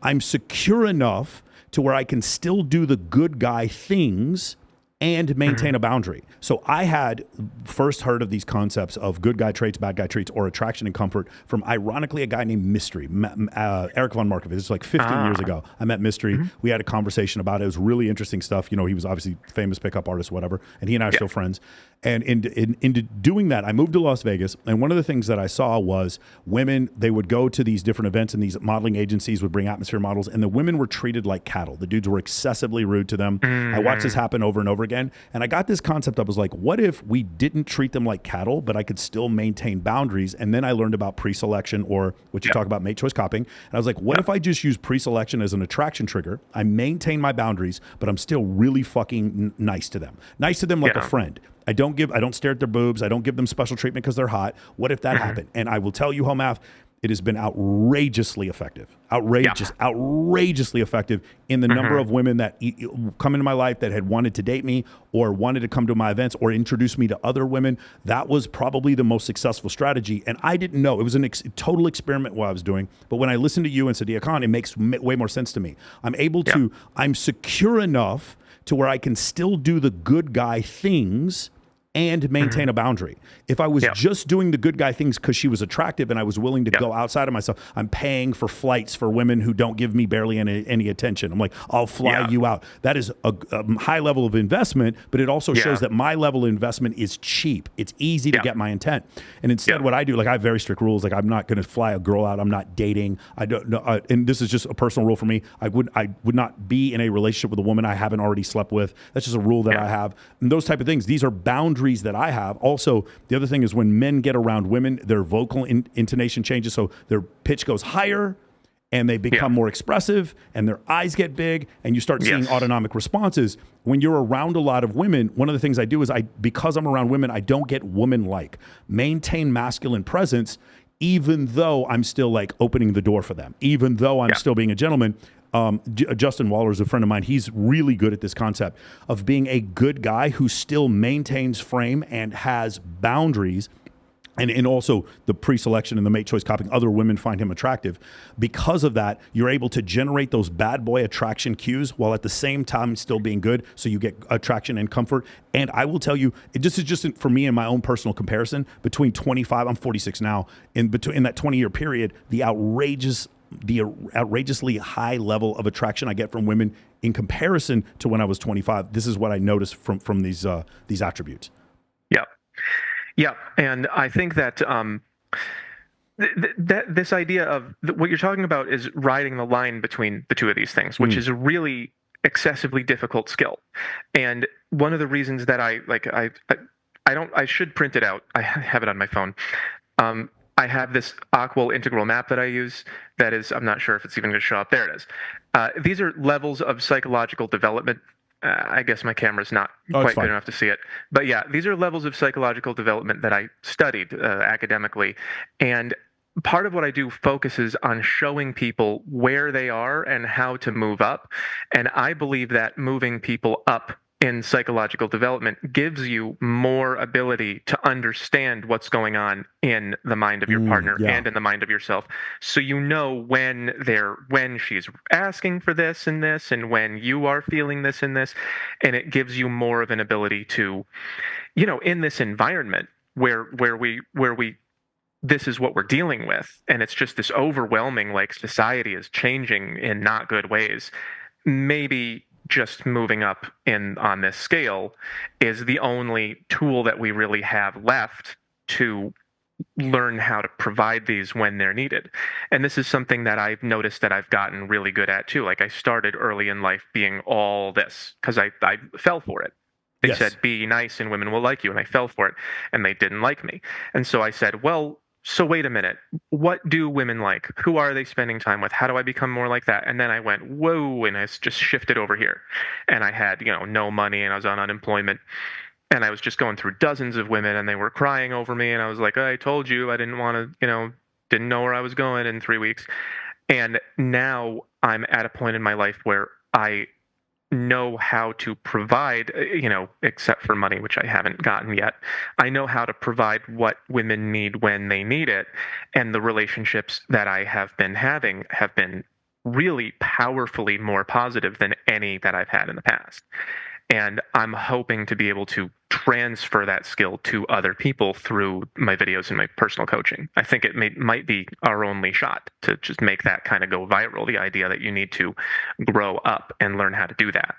I'm secure enough to where I can still do the good guy things and maintain a boundary. So I had first heard of these concepts of good guy traits, bad guy traits, or attraction and comfort from, ironically, a guy named Mystery, Eric von Markovitz. It's like 15 years ago. I met Mystery. We had a conversation about it. It was really interesting stuff. You know, he was obviously famous pickup artist, whatever, and he and I are still friends. And in doing that, I moved to Las Vegas, and one of the things that I saw was women, they would go to these different events, and these modeling agencies would bring atmosphere models, and the women were treated like cattle. The dudes were excessively rude to them. I watched this happen over and over again, and I got this concept. I was like, what if we didn't treat them like cattle, but I could still maintain boundaries? And then I learned about pre-selection, or what you talk about, mate choice copying. And I was like, what if I just use pre-selection as an attraction trigger? I maintain my boundaries, but I'm still really fucking nice to them. Nice to them like a friend. I don't stare at their boobs. I don't give them special treatment because they're hot. What if that happened? And I will tell you, Homath, it has been outrageously effective. Outrageously effective in the number of women that come into my life that had wanted to date me or wanted to come to my events or introduce me to other women. That was probably the most successful strategy. And I didn't know. It was a total experiment what I was doing. But when I listened to you and Sadiya Khan, it makes way more sense to me. I'm able to, I'm secure enough to where I can still do the good guy things and maintain a boundary. If I was just doing the good guy things because she was attractive and I was willing to go outside of myself, I'm paying for flights for women who don't give me barely any attention. I'm like, I'll fly you out. That is a high level of investment, but it also shows that my level of investment is cheap. It's easy to get my intent. And instead what I do, like I have very strict rules. Like I'm not going to fly a girl out. I'm not dating. I don't know. And this is just a personal rule for me. I would not be in a relationship with a woman I haven't already slept with. That's just a rule that I have. And those type of things. These are boundaries that I have. Also, the other thing is when men get around women, their vocal intonation changes. So their pitch goes higher and they become more expressive and their eyes get big and you start seeing autonomic responses. When you're around a lot of women, one of the things I do is because I'm around women, I don't get woman-like. Maintain masculine presence even though I'm still like opening the door for them, even though I'm still being a gentleman. Justin Waller is a friend of mine. He's really good at this concept of being a good guy who still maintains frame and has boundaries. And also the pre-selection and the mate choice copying, other women find him attractive. Because of that, you're able to generate those bad boy attraction cues while at the same time still being good. So you get attraction and comfort. And I will tell you, this is just for me in my own personal comparison, between 25, I'm 46 now, in that 20-year period, the outrageously high level of attraction I get from women in comparison to when I was 25. This is what I noticed from these attributes. Yeah, and I think that this idea of what you're talking about is riding the line between the two of these things, which is a really excessively difficult skill. And one of the reasons that I should print it out. I have it on my phone. I have this Aquil integral map that I use that is, I'm not sure if it's even going to show up. There it is. These are levels of psychological development. I guess my camera's not quite good enough to see it. But yeah, these are levels of psychological development that I studied academically. And part of what I do focuses on showing people where they are and how to move up. And I believe that moving people up in psychological development gives you more ability to understand what's going on in the mind of your partner and in the mind of yourself. So you know when she's asking for this and this, and when you are feeling this and this, and it gives you more of an ability to, in this environment where we this is what we're dealing with, and it's just this overwhelming, like, society is changing in not good ways. Maybe just moving up on this scale is the only tool that we really have left to learn how to provide these when they're needed. And this is something that I've noticed that I've gotten really good at too. Like I started early in life being all this because I fell for it. They said, be nice and women will like you. And I fell for it and they didn't like me. And so I said, well, so wait a minute, what do women like? Who are they spending time with? How do I become more like that? And then I went, whoa, and I just shifted over here. And I had, no money and I was on unemployment. And I was just going through dozens of women and they were crying over me. And I was like, I told you I didn't want to, didn't know where I was going in 3 weeks. And now I'm at a point in my life where I know how to provide, except for money, which I haven't gotten yet. I know how to provide what women need when they need it. And the relationships that I have been having have been really powerfully more positive than any that I've had in the past. And I'm hoping to be able to transfer that skill to other people through my videos and my personal coaching. I think it might be our only shot to just make that kind of go viral, the idea that you need to grow up and learn how to do that.